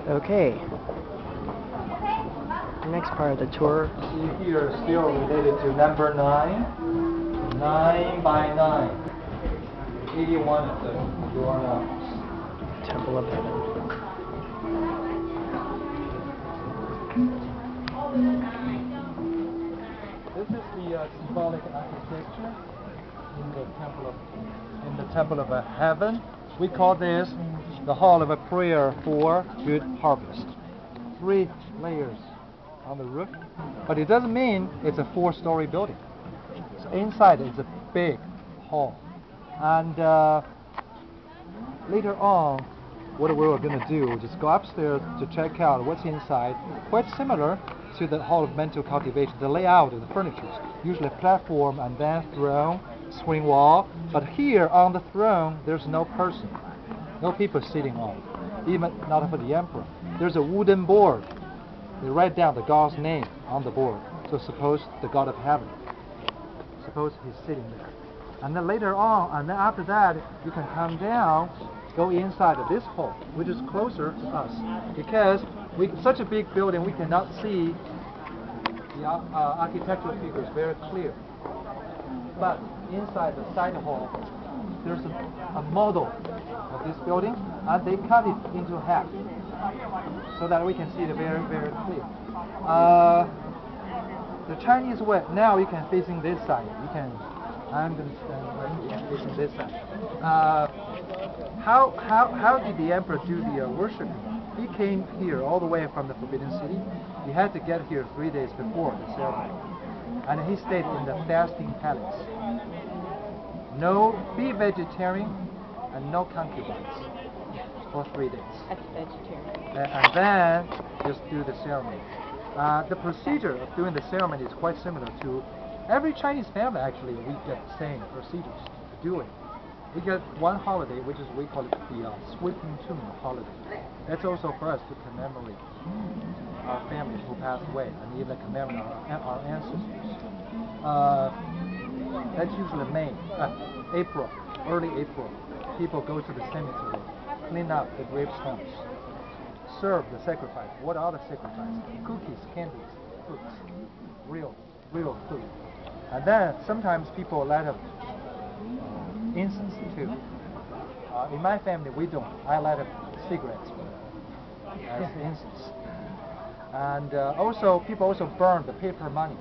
Okay. Next part of the tour. See here, still related to number 9. 9 by 9. 81 of them doorknobs. Temple of Heaven. This is the symbolic architecture in the Temple of Heaven. We call this the Hall of a Prayer for Good Harvest. 3 layers on the roof, but it doesn't mean it's a 4-story building. So inside it's a big hall, and later on, what we're going to do is just go upstairs to check out what's inside. Quite similar to the Hall of Mental Cultivation. The layout of the furniture is usually a platform and then throne, swing wall. But here on the throne, there's no person, no people sitting on, even not for the emperor. There's a wooden board. They write down the god's name on the board. So suppose the God of heaven. Suppose he's sitting there. And then later on, and then after that, you can come down, go inside of this hall, which is closer to us. Because such a big building, we cannot see the architectural figures very clear. But inside the side hall, there's a model of this building, and they cut it into half so that we can see it very, very clear. The Chinese way, now you can facing this side. You can, I'm going to stand facing this side. How did the emperor do the worshiping? He came here all the way from the Forbidden City. He had to get here 3 days before the ceremony. And he stayed in the fasting palace. No, be vegetarian and no concubines for 3 days. That's vegetarian. And then just do the ceremony. The procedure of doing the ceremony is quite similar to every Chinese family. Actually, we get the same procedures to do it. We get one holiday, which is we call it the Sweeping Tomb holiday. That's also for us to commemorate our families who passed away, and even commemorate our ancestors. That's usually May, April, early April. People go to the cemetery, clean up the gravestones, serve the sacrifice. What are the sacrifices? Cookies, candies, fruits, real food. And then sometimes people light up incense too. In my family, we don't. I light up cigarettes as incense. And also, people also burn the paper money,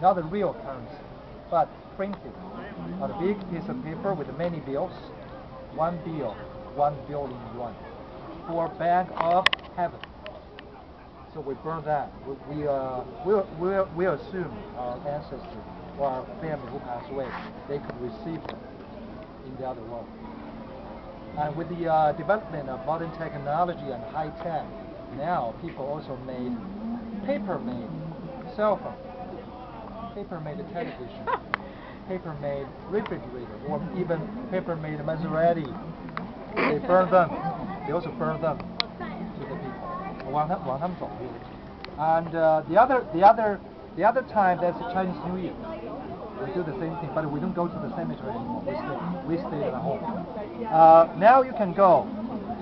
not the real currency, but printed on a big piece of paper with many bills. 1 bill, 1 billion yuan, for Bank of Heaven. So we burn that. We assume our ancestors or our family who passed away, they could receive them in the other world. And with the development of modern technology and high tech, now people also made paper-made cell phone, paper-made television, paper-made refrigerator, or even paper-made Maserati. They burn them. They also burn them to the people. 往他们走。And the other time, that's the Chinese New Year. We do the same thing, but we don't go to the cemetery anymore. We stay at home. Now you can go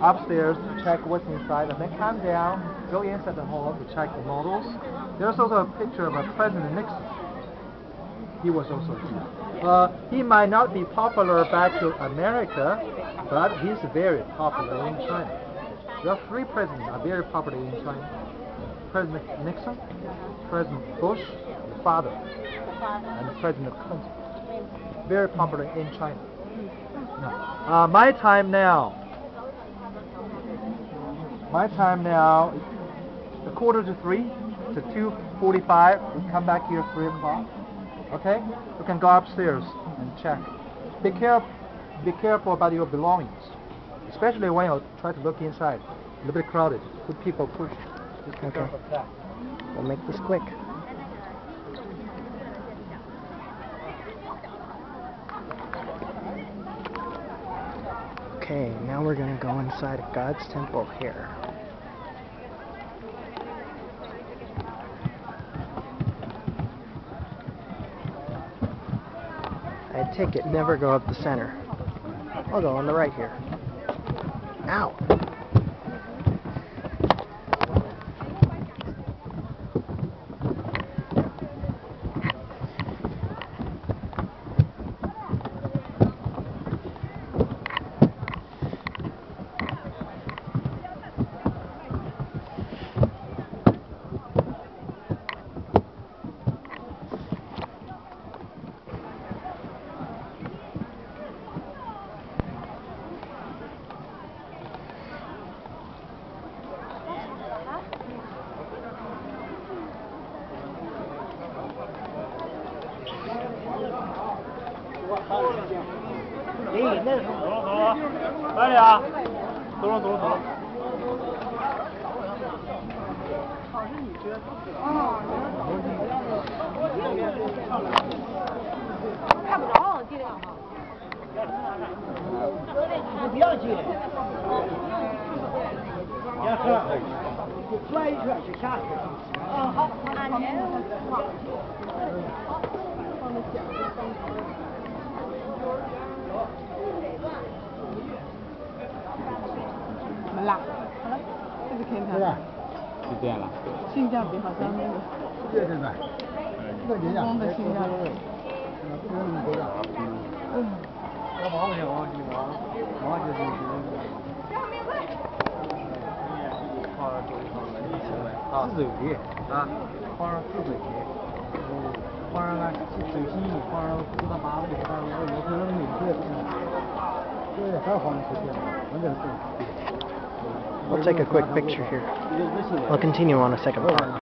upstairs to check what's inside, and then come down, go inside the hall to check the models. There's also a picture of President Nixon. He was also here. He might not be popular back to America, but he's very popular in China. There are 3 presidents are very popular in China. President Nixon, President Bush, the father, and President Clinton. Very popular in China. Now, my time now, 2:45 to 2:45. We come back here 3 o'clock. Okay? You can go upstairs and check. Be careful about your belongings, especially when you try to look inside. A little bit crowded. Good people push. Just be careful of that. We'll make this quick. Okay, now we're going to go inside of God's temple here. I take it never go up the center. I'll go on the right here. Ow! 走了走了，快点啊！走了走了走了。看不着，这个哈。你不要接。要喝，转一圈就下去。啊好，俺年。没啦，好了，这个可以看。就这样了。性价比好像那个。对对对。人工的性价比。要毛不行，毛就是自走的啊，花儿自走的，花儿呢走心，花儿自他妈的，我可能每次，对，还花儿出去，我这是。We'll take a quick picture here. We'll continue on a second part.